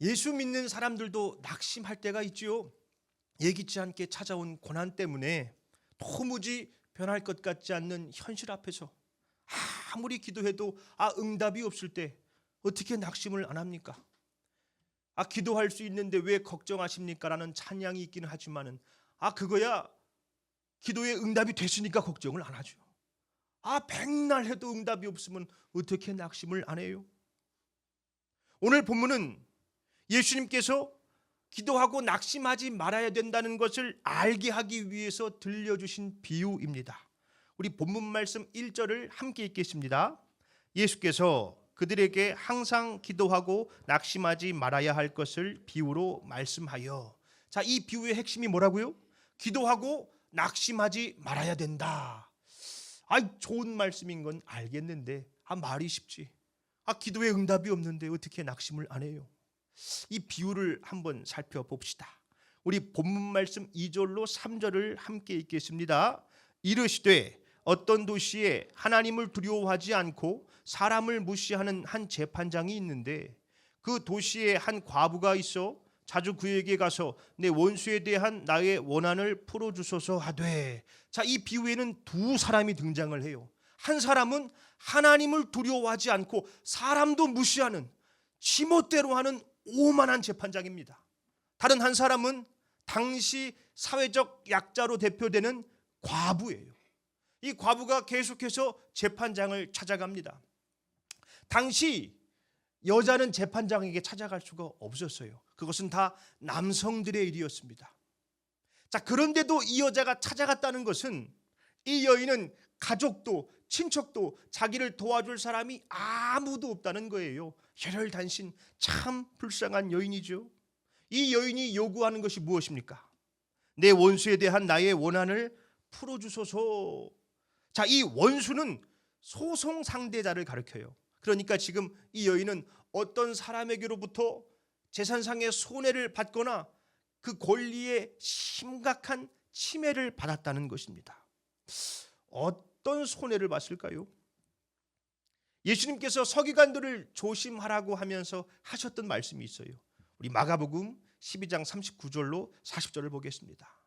예수 믿는 사람들도 낙심할 때가 있지요. 예기치 않게 찾아온 고난 때문에 도무지 변할 것 같지 않는 현실 앞에서 아무리 기도해도 응답이 없을 때 어떻게 낙심을 안 합니까? 기도할 수 있는데 왜 걱정하십니까? 라는 찬양이 있기는 하지만은 그거야 기도에 응답이 됐으니까 걱정을 안 하죠. 백날 해도 응답이 없으면 어떻게 낙심을 안 해요? 오늘 본문은 예수님께서 기도하고 낙심하지 말아야 된다는 것을 알게 하기 위해서 들려주신 비유입니다. 우리 본문 말씀 1절을 함께 읽겠습니다. 예수께서 그들에게 항상 기도하고 낙심하지 말아야 할 것을 비유로 말씀하여. 자, 이 비유의 핵심이 뭐라고요? 기도하고 낙심하지 말아야 된다. 좋은 말씀인 건 알겠는데 말이 쉽지. 기도에 응답이 없는데 어떻게 낙심을 안 해요? 이 비유를 한번 살펴봅시다. 우리 본문 말씀 2절로 3절을 함께 읽겠습니다. 이르시되 어떤 도시에 하나님을 두려워하지 않고 사람을 무시하는 한 재판장이 있는데 그 도시에 한 과부가 있어 자주 그에게 가서 내 원수에 대한 나의 원한을 풀어주소서 하되. 자, 이 비유에는 두 사람이 등장을 해요. 한 사람은 하나님을 두려워하지 않고 사람도 무시하는 지멋대로 하는 오만한 재판장입니다. 다른 한 사람은 당시 사회적 약자로 대표되는 과부예요. 이 과부가 계속해서 재판장을 찾아갑니다. 당시 여자는 재판장에게 찾아갈 수가 없었어요. 그것은 다 남성들의 일이었습니다. 자, 그런데도 이 여자가 찾아갔다는 것은 이 여인은 가족도 친척도 자기를 도와줄 사람이 아무도 없다는 거예요. 혈혈단신, 참 불쌍한 여인이죠. 이 여인이 요구하는 것이 무엇입니까? 내 원수에 대한 나의 원한을 풀어주소서. 자, 이 원수는 소송 상대자를 가리켜요. 그러니까 지금 이 여인은 어떤 사람에게로부터 재산상의 손해를 받거나 그 권리에 심각한 침해를 받았다는 것입니다. 어떤 손해를 봤을까요? 예수님께서 서기관들을 조심하라고 하면서 하셨던 말씀이 있어요. 우리 마가복음 12장 39절로 40절을 보겠습니다.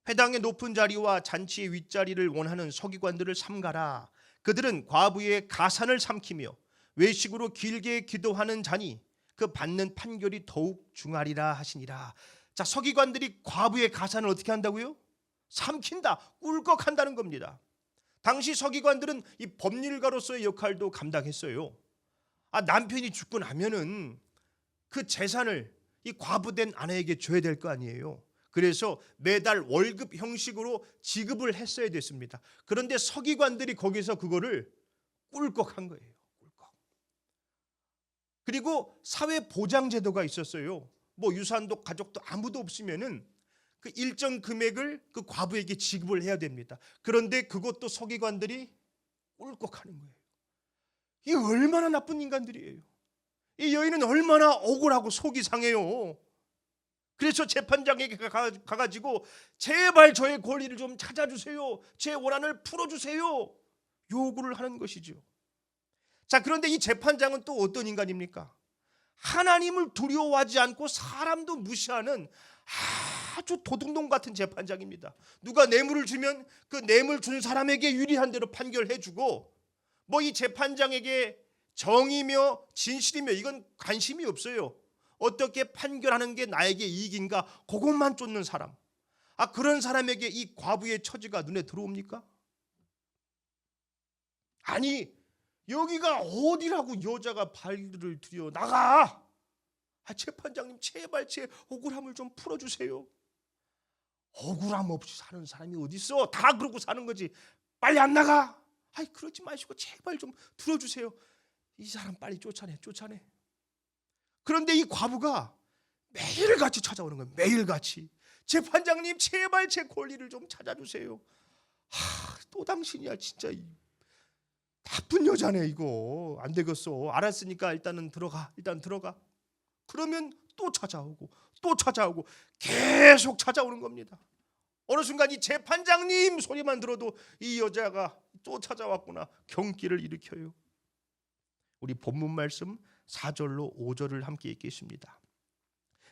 회당의 높은 자리와 잔치의 윗자리를 원하는 서기관들을 삼가라. 그들은 과부의 가산을 삼키며 외식으로 길게 기도하는 자니 그 받는 판결이 더욱 중하리라 하시니라. 자, 서기관들이 과부의 가산을 어떻게 한다고요? 삼킨다, 꿀꺽한다는 겁니다. 당시 서기관들은 이 법률가로서의 역할도 감당했어요. 남편이 죽고 나면은 그 재산을 이 과부된 아내에게 줘야 될 거 아니에요. 그래서 매달 월급 형식으로 지급을 했어야 됐습니다. 그런데 서기관들이 거기서 그거를 꿀꺽한 거예요. 꿀꺽. 그리고 사회 보장 제도가 있었어요. 뭐 유산도 가족도 아무도 없으면은 그 일정 금액을 그 과부에게 지급을 해야 됩니다. 그런데 그것도 서기관들이 꿀꺽하는 거예요. 이 얼마나 나쁜 인간들이에요. 이 여인은 얼마나 억울하고 속이 상해요. 그래서 재판장에게 가가지고 제발 저의 권리를 좀 찾아주세요. 제 원한을 풀어주세요. 요구를 하는 것이죠. 자, 그런데 이 재판장은 또 어떤 인간입니까? 하나님을 두려워하지 않고 사람도 무시하는 아주 도둑놈 같은 재판장입니다. 누가 뇌물을 주면 그 뇌물 준 사람에게 유리한 대로 판결해주고 뭐 이 재판장에게 정의며 진실이며 이건 관심이 없어요. 어떻게 판결하는 게 나에게 이익인가 그것만 쫓는 사람. 그런 사람에게 이 과부의 처지가 눈에 들어옵니까? 아니, 여기가 어디라고 여자가 발을 들여 나가. 재판장님 제발 제 억울함을 좀 풀어주세요. 억울함 없이 사는 사람이 어디 있어? 다 그러고 사는 거지. 빨리 안 나가. 그러지 마시고 제발 좀 들어주세요. 이 사람 빨리 쫓아내. 그런데 이 과부가 매일같이 찾아오는 거예요. 매일같이. 재판장님 제발 제 권리를 좀 찾아주세요. 또 당신이야 진짜. 나쁜 여자네 이거. 안 되겠어. 알았으니까 일단 들어가. 그러면 또 찾아오고 계속 찾아오는 겁니다. 어느 순간 이 재판장님 소리만 들어도 이 여자가 또 찾아왔구나 경기를 일으켜요. 우리 본문 말씀 4절로 5절을 함께 읽겠습니다.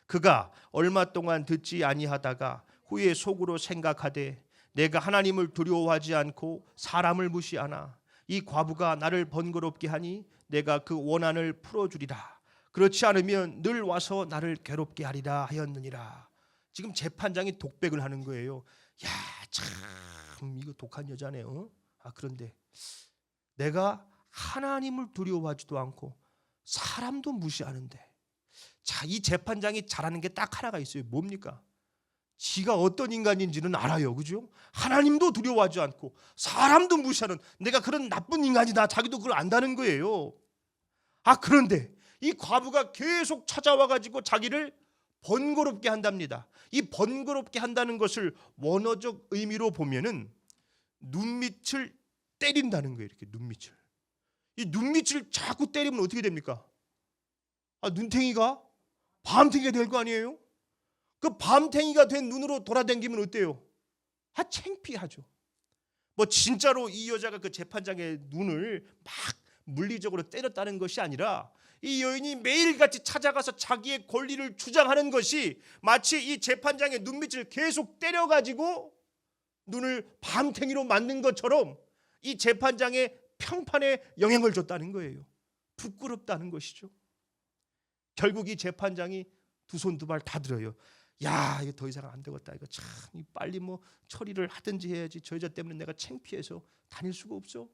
그가 얼마 동안 듣지 아니하다가 후에 속으로 생각하되 내가 하나님을 두려워하지 않고 사람을 무시하나 이 과부가 나를 번거롭게 하니 내가 그 원한을 풀어주리라. 그렇지 않으면 늘 와서 나를 괴롭게 하리라 하였느니라. 지금 재판장이 독백을 하는 거예요. 야, 참 이거 독한 여자네요. 그런데 내가 하나님을 두려워하지도 않고 사람도 무시하는데, 자, 이 재판장이 잘하는 게 딱 하나가 있어요. 뭡니까? 지가 어떤 인간인지는 알아요. 그죠? 하나님도 두려워하지 않고 사람도 무시하는 내가 그런 나쁜 인간이다. 자기도 그걸 안다는 거예요. 그런데 이 과부가 계속 찾아와 가지고 자기를 번거롭게 한답니다. 이 번거롭게 한다는 것을 원어적 의미로 보면은 눈밑을 때린다는 거예요. 이렇게 눈밑을. 이 눈밑을 자꾸 때리면 어떻게 됩니까? 눈탱이가 밤탱이가 될 거 아니에요? 그 밤탱이가 된 눈으로 돌아다니면 어때요? 창피하죠. 뭐 진짜로 이 여자가 그 재판장의 눈을 막 물리적으로 때렸다는 것이 아니라 이 여인이 매일같이 찾아가서 자기의 권리를 주장하는 것이 마치 이 재판장의 눈밑을 계속 때려가지고 눈을 밤탱이로 만든 것처럼 이 재판장의 평판에 영향을 줬다는 거예요. 부끄럽다는 것이죠. 결국 이 재판장이 두 손 두 발 다 들어요. 야, 이거 더 이상 안 되겠다. 이거 참 빨리 뭐 처리를 하든지 해야지. 저 여자 때문에 내가 창피해서 다닐 수가 없어.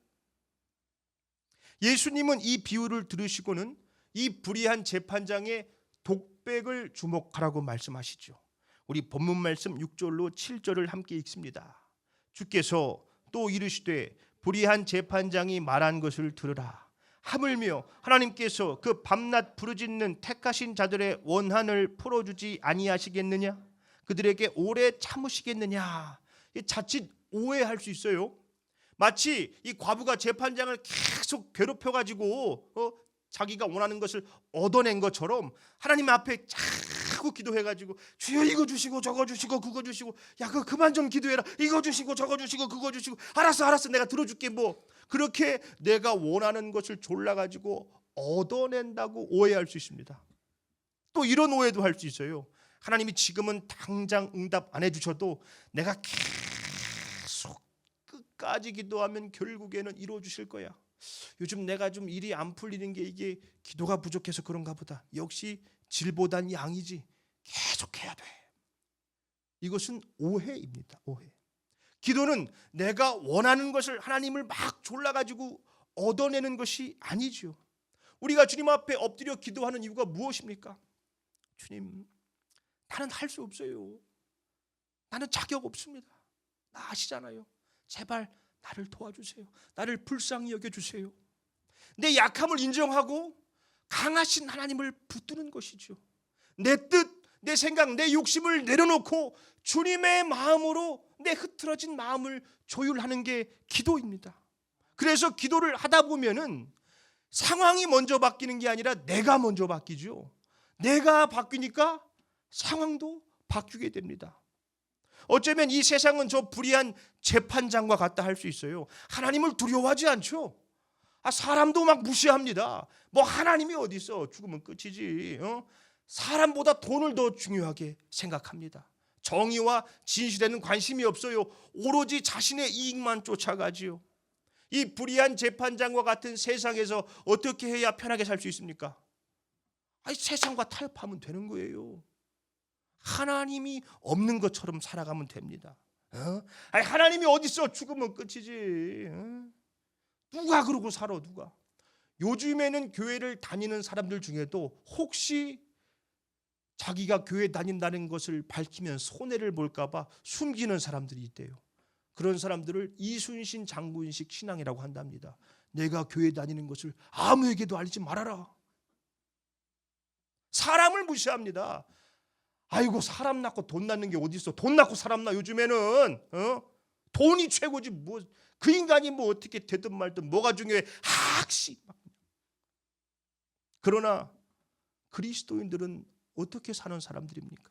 예수님은 이 비유를 들으시고는 이 불의한 재판장의 독백을 주목하라고 말씀하시죠. 우리 본문 말씀 6절로 7절을 함께 읽습니다. 주께서 또 이르시되 불의한 재판장이 말한 것을 들으라. 하물며 하나님께서 그 밤낮 부르짖는 택하신 자들의 원한을 풀어주지 아니하시겠느냐? 그들에게 오래 참으시겠느냐? 자칫 오해할 수 있어요. 마치 이 과부가 재판장을 계속 괴롭혀가지고 자기가 원하는 것을 얻어낸 것처럼 하나님 앞에 자꾸 기도해가지고 주여 이거 주시고 저거 주시고 그거 주시고 야 그거 그만 좀 기도해라. 이거 주시고 저거 주시고 그거 주시고 알았어 내가 들어줄게. 뭐 그렇게 내가 원하는 것을 졸라가지고 얻어낸다고 오해할 수 있습니다. 또 이런 오해도 할 수 있어요. 하나님이 지금은 당장 응답 안 해주셔도 내가 계속 끝까지 기도하면 결국에는 이루어주실 거야. 요즘 내가 좀 일이 안 풀리는 게 이게 기도가 부족해서 그런가 보다. 역시 질보단 양이지. 계속해야 돼. 이것은 오해입니다. 오해. 기도는 내가 원하는 것을 하나님을 막 졸라가지고 얻어내는 것이 아니죠. 우리가 주님 앞에 엎드려 기도하는 이유가 무엇입니까? 주님, 나는 할 수 없어요. 나는 자격 없습니다. 나 아시잖아요. 제발 나를 도와주세요. 나를 불쌍히 여겨주세요. 내 약함을 인정하고 강하신 하나님을 붙드는 것이죠. 내 뜻, 내 생각, 내 욕심을 내려놓고 주님의 마음으로 내 흐트러진 마음을 조율하는 게 기도입니다. 그래서 기도를 하다 보면은 상황이 먼저 바뀌는 게 아니라 내가 먼저 바뀌죠. 내가 바뀌니까 상황도 바뀌게 됩니다. 어쩌면 이 세상은 저 불의한 재판장과 같다 할 수 있어요. 하나님을 두려워하지 않죠. 사람도 막 무시합니다. 뭐 하나님이 어디 있어? 죽으면 끝이지. 사람보다 돈을 더 중요하게 생각합니다. 정의와 진실에는 관심이 없어요. 오로지 자신의 이익만 쫓아가지요. 이 불의한 재판장과 같은 세상에서 어떻게 해야 편하게 살 수 있습니까? 세상과 타협하면 되는 거예요. 하나님이 없는 것처럼 살아가면 됩니다. 하나님이 어디 있어? 죽으면 끝이지. 누가 그러고 살아? 누가? 요즘에는 교회를 다니는 사람들 중에도 혹시 자기가 교회 다닌다는 것을 밝히면 손해를 볼까 봐 숨기는 사람들이 있대요. 그런 사람들을 이순신 장군식 신앙이라고 한답니다. 내가 교회 다니는 것을 아무에게도 알리지 말아라. 사람을 무시합니다. 아이고 사람 낳고 돈 낳는 게 어디 있어? 돈 낳고 사람 낳아. 요즘에는 돈이 최고지. 뭐 그 인간이 뭐 어떻게 되든 말든 뭐가 중요해? 학식. 그러나 그리스도인들은 어떻게 사는 사람들입니까?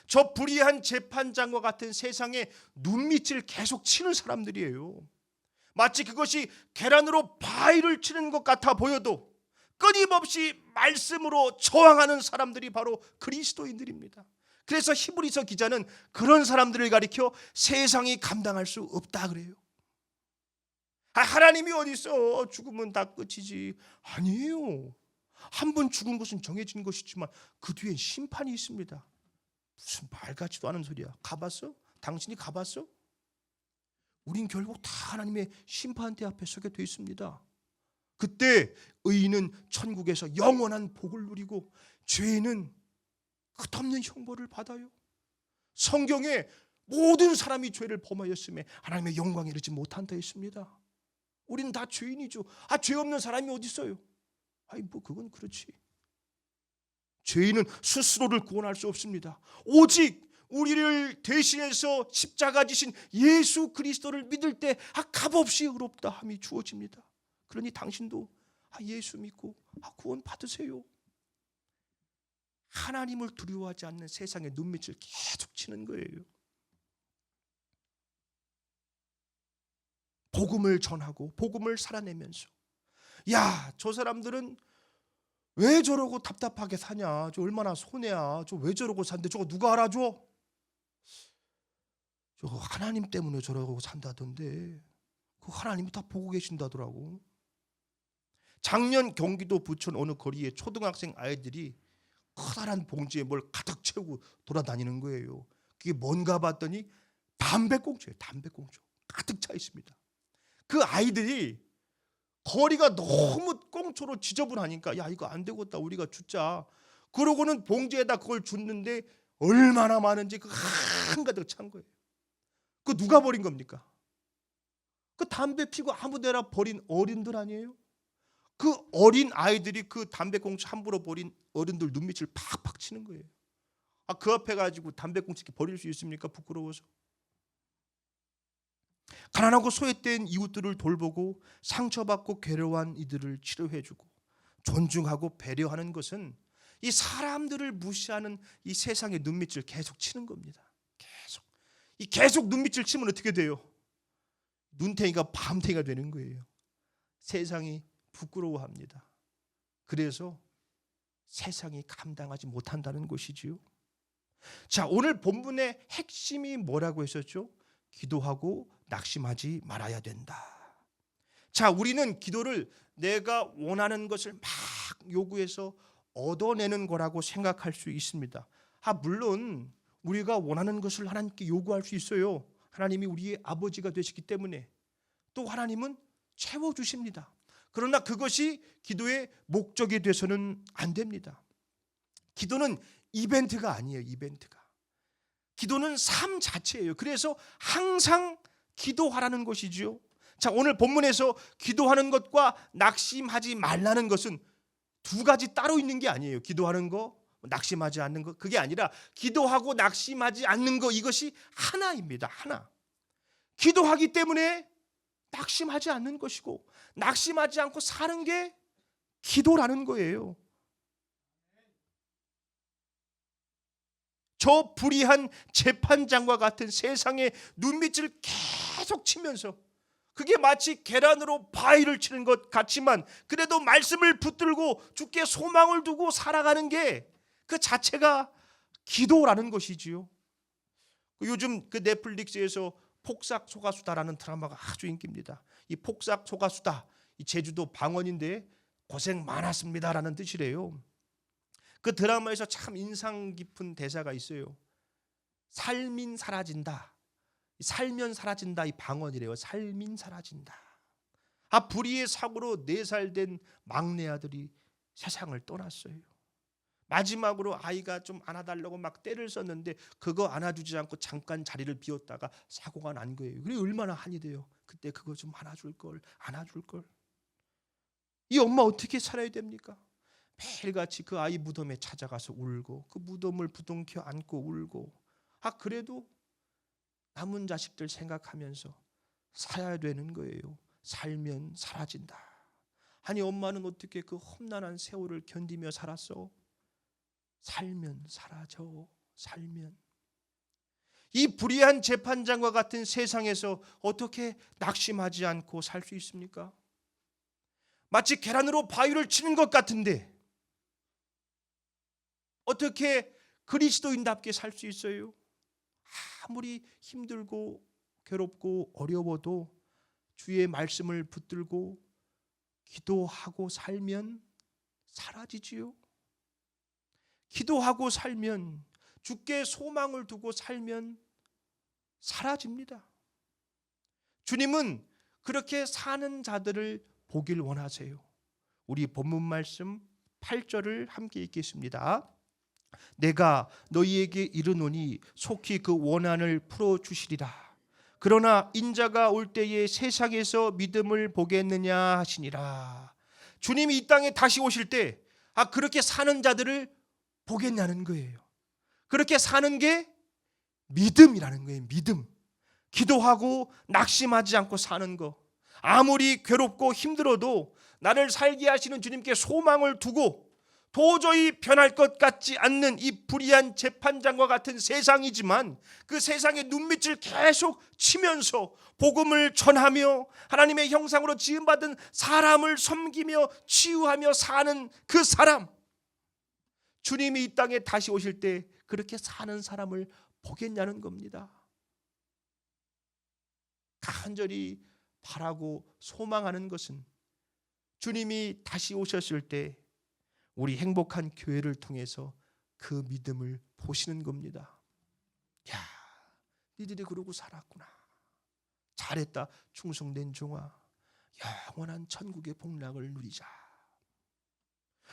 저 불의한 재판장과 같은 세상에 눈밑을 계속 치는 사람들이에요. 마치 그것이 계란으로 바위를 치는 것 같아 보여도 끊임없이 말씀으로 저항하는 사람들이 바로 그리스도인들입니다. 그래서 히브리서 기자는 그런 사람들을 가리켜 세상이 감당할 수 없다 그래요. 하나님이 어디 있어? 죽으면 다 끝이지. 아니에요. 한 번 죽은 것은 정해진 것이지만 그 뒤엔 심판이 있습니다. 무슨 말 같지도 않은 소리야. 가봤어? 당신이 가봤어? 우린 결국 다 하나님의 심판대 앞에 서게 돼 있습니다. 그때 의인은 천국에서 영원한 복을 누리고 죄인은 끝없는 형벌을 받아요. 성경에 모든 사람이 죄를 범하였음에 하나님의 영광에 이르지 못한다 했습니다. 우리는 다 죄인이죠. 죄 없는 사람이 어디 있어요? 그건 그렇지. 죄인은 스스로를 구원할 수 없습니다. 오직 우리를 대신해서 십자가 지신 예수 그리스도를 믿을 때 값없이 의롭다 함이 주어집니다. 그러니 당신도 예수 믿고 구원 받으세요. 하나님을 두려워하지 않는 세상의 눈밑을 계속 치는 거예요. 복음을 전하고 복음을 살아내면서 저 사람들은 왜 저러고 답답하게 사냐, 저 얼마나 손해야, 저 왜 저러고 산대, 저거 누가 알아줘? 저거 하나님 때문에 저러고 산다던데 그 하나님이 다 보고 계신다더라고. 작년 경기도 부천 어느 거리에 초등학생 아이들이 커다란 봉지에 뭘 가득 채우고 돌아다니는 거예요. 그게 뭔가 봤더니 담배꽁초예요. 담배꽁초 가득 차 있습니다. 그 아이들이 거리가 너무 꽁초로 지저분하니까 이거 안 되겠다, 우리가 줍자. 그러고는 봉지에다 그걸 줬는데 얼마나 많은지 그 한가득 찬 거예요. 그 누가 버린 겁니까? 그 담배 피고 아무데나 버린 어린들 아니에요? 그 어린 아이들이 그 담배꽁초 함부로 버린 어른들 눈밑을 팍팍 치는 거예요. 그 앞에 가지고 담배꽁초 이렇게 버릴 수 있습니까? 부끄러워서. 가난하고 소외된 이웃들을 돌보고 상처받고 괴로워한 이들을 치료해주고 존중하고 배려하는 것은 이 사람들을 무시하는 이 세상의 눈밑을 계속 치는 겁니다. 계속 눈밑을 치면 어떻게 돼요? 눈탱이가 밤탱이가 되는 거예요. 세상이 부끄러워합니다. 그래서 세상이 감당하지 못한다는 것이지요. 자, 오늘 본문의 핵심이 뭐라고 했었죠? 기도하고 낙심하지 말아야 된다. 자, 우리는 기도를 내가 원하는 것을 막 요구해서 얻어내는 거라고 생각할 수 있습니다. 물론 우리가 원하는 것을 하나님께 요구할 수 있어요. 하나님이 우리의 아버지가 되시기 때문에 또 하나님은 채워주십니다. 그러나 그것이 기도의 목적이 돼서는 안 됩니다. 기도는 이벤트가 아니에요. 이벤트가. 기도는 삶 자체예요. 그래서 항상 기도하라는 것이지요. 자, 오늘 본문에서 기도하는 것과 낙심하지 말라는 것은 두 가지 따로 있는 게 아니에요. 기도하는 거, 낙심하지 않는 거, 그게 아니라 기도하고 낙심하지 않는 거, 이것이 하나입니다. 하나. 기도하기 때문에 낙심하지 않는 것이고 낙심하지 않고 사는 게 기도라는 거예요. 저 불의한 재판장과 같은 세상의 눈밑을 계속 치면서 그게 마치 계란으로 바위를 치는 것 같지만 그래도 말씀을 붙들고 주께 소망을 두고 살아가는 게 그 자체가 기도라는 것이지요. 요즘 그 넷플릭스에서 폭삭 소가수다라는 드라마가 아주 인기입니다. 이 폭삭 소가수다, 이 제주도 방언인데 고생 많았습니다라는 뜻이래요. 그 드라마에서 참 인상 깊은 대사가 있어요. 살민 사라진다. 살면 사라진다, 이 방언이래요. 살민 사라진다. 불의의 사고로 4살 된 막내 아들이 세상을 떠났어요. 마지막으로 아이가 좀 안아달라고 막 떼를 썼는데 그거 안아주지 않고 잠깐 자리를 비웠다가 사고가 난 거예요. 그래 얼마나 한이 돼요. 그때 그거 좀 안아줄 걸. 이 엄마 어떻게 살아야 됩니까? 매일같이 그 아이 무덤에 찾아가서 울고 그 무덤을 부둥켜 안고 울고 그래도 남은 자식들 생각하면서 살아야 되는 거예요. 살면 사라진다. 아니 엄마는 어떻게 그 험난한 세월을 견디며 살았어? 살면 사라져. 살면. 이 불의한 재판장과 같은 세상에서 어떻게 낙심하지 않고 살 수 있습니까? 마치 계란으로 바위를 치는 것 같은데 어떻게 그리스도인답게 살 수 있어요? 아무리 힘들고 괴롭고 어려워도 주의 말씀을 붙들고 기도하고 살면 사라지지요. 기도하고 살면, 주께 소망을 두고 살면 사라집니다. 주님은 그렇게 사는 자들을 보길 원하세요. 우리 본문 말씀 8절을 함께 읽겠습니다. 내가 너희에게 이르노니 속히 그 원한을 풀어주시리라. 그러나 인자가 올 때에 세상에서 믿음을 보겠느냐 하시니라. 주님이 이 땅에 다시 오실 때 그렇게 사는 자들을 보겠냐는 거예요. 그렇게 사는 게 믿음이라는 거예요. 믿음. 기도하고 낙심하지 않고 사는 거. 아무리 괴롭고 힘들어도 나를 살게 하시는 주님께 소망을 두고 도저히 변할 것 같지 않는 이 불의한 재판장과 같은 세상이지만 그 세상의 눈밑을 계속 치면서 복음을 전하며 하나님의 형상으로 지음받은 사람을 섬기며 치유하며 사는 그 사람, 주님이 이 땅에 다시 오실 때 그렇게 사는 사람을 보겠냐는 겁니다. 간절히 바라고 소망하는 것은 주님이 다시 오셨을 때 우리 행복한 교회를 통해서 그 믿음을 보시는 겁니다. 야, 니들이 그러고 살았구나. 잘했다, 충성된 종아. 영원한 천국의 복락을 누리자.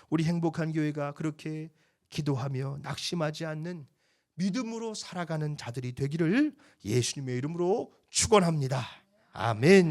우리 행복한 교회가 그렇게 기도하며 낙심하지 않는 믿음으로 살아가는 자들이 되기를 예수님의 이름으로 축원합니다. 아멘.